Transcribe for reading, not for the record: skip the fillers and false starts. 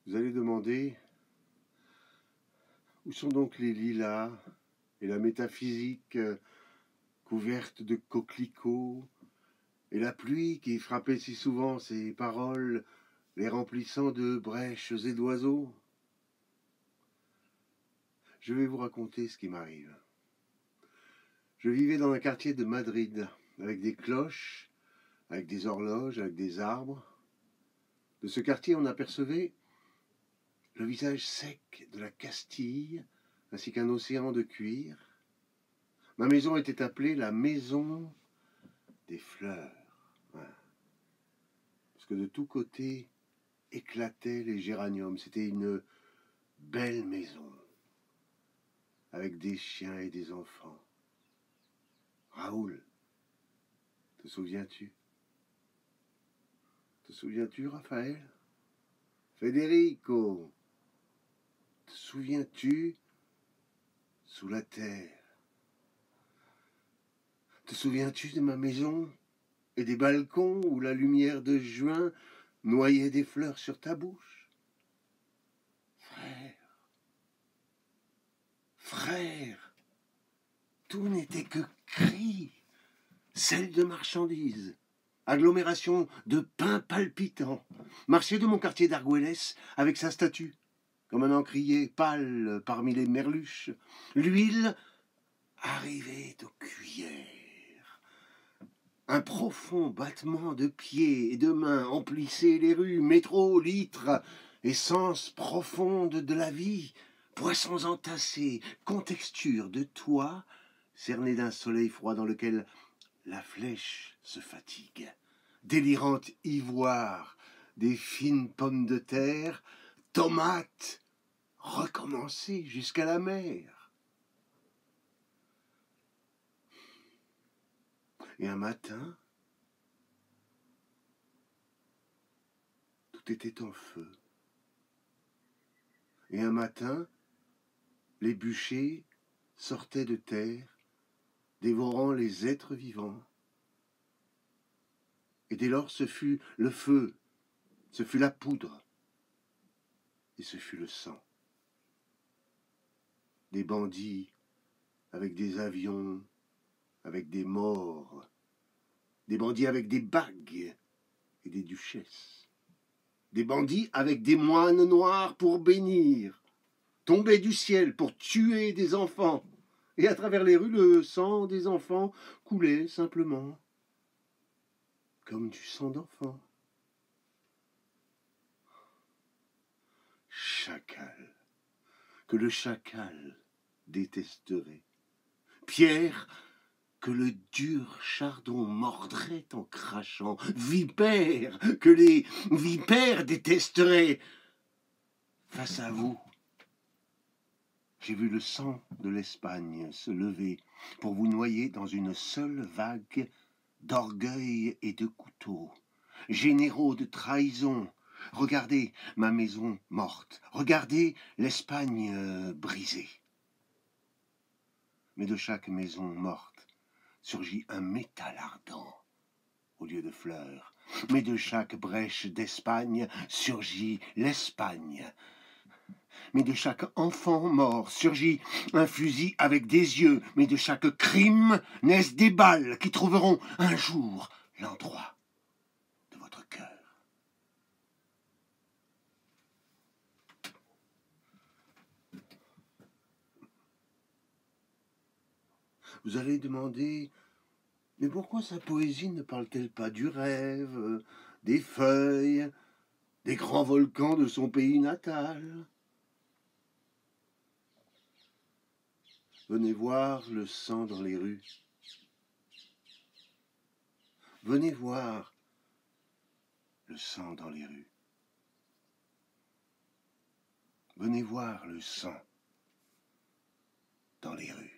Vous allez demander, où sont donc les lilas et la métaphysique couverte de coquelicots, et la pluie qui frappait si souvent ces paroles, les remplissant de brèches et d'oiseaux? Je vais vous raconter ce qui m'arrive. Je vivais dans un quartier de Madrid, avec des cloches, avec des horloges, avec des arbres. De ce quartier, on apercevait le visage sec de la Castille, ainsi qu'un océan de cuir. Ma maison était appelée la maison des fleurs, voilà. Parce que de tous côtés éclataient les géraniums. C'était une belle maison, avec des chiens et des enfants. Raoul, te souviens-tu? Te souviens-tu, Raphaël? Federico, te souviens-tu? Sous la terre. Te souviens-tu de ma maison et des balcons où la lumière de juin noyait des fleurs sur ta bouche? Frère, tout n'était que cris, sel de marchandises, agglomération de pain palpitant, marché de mon quartier d'Argüelles avec sa statue, comme un encrier pâle parmi les merluches, l'huile arrivait aux cuillères. Un profond battement de pieds et de mains emplissait les rues, métro, litres, essence profonde de la vie, poissons entassés, contexture de toit, cerné d'un soleil froid dans lequel la flèche se fatigue, délirante ivoire des fines pommes de terre, tomates recommencées jusqu'à la mer. Et un matin, tout était en feu. Et un matin, les bûchers sortaient de terre, dévorant les êtres vivants. Et dès lors, ce fut le feu, ce fut la poudre, et ce fut le sang. Des bandits avec des avions, avec des morts, des bandits avec des bagues et des duchesses, des bandits avec des moines noirs pour bénir, tombaient du ciel pour tuer des enfants, et à travers les rues, le sang des enfants coulait simplement, comme du sang d'enfant. Chacal, que le chacal détesterait. Pierre, que le dur chardon mordrait en crachant. Vipère, que les vipères détesteraient. Face à vous, j'ai vu le sang de l'Espagne se lever pour vous noyer dans une seule vague d'orgueil et de couteaux, généraux de trahison. Regardez ma maison morte, regardez l'Espagne brisée. Mais de chaque maison morte surgit un métal ardent au lieu de fleurs. Mais de chaque brèche d'Espagne surgit l'Espagne. Mais de chaque enfant mort surgit un fusil avec des yeux. Mais de chaque crime naissent des balles qui trouveront un jour l'endroit de votre cœur. Vous allez demander, mais pourquoi sa poésie ne parle-t-elle pas du rêve, des feuilles, des grands volcans de son pays natal? Venez voir le sang dans les rues. Venez voir le sang dans les rues. Venez voir le sang dans les rues.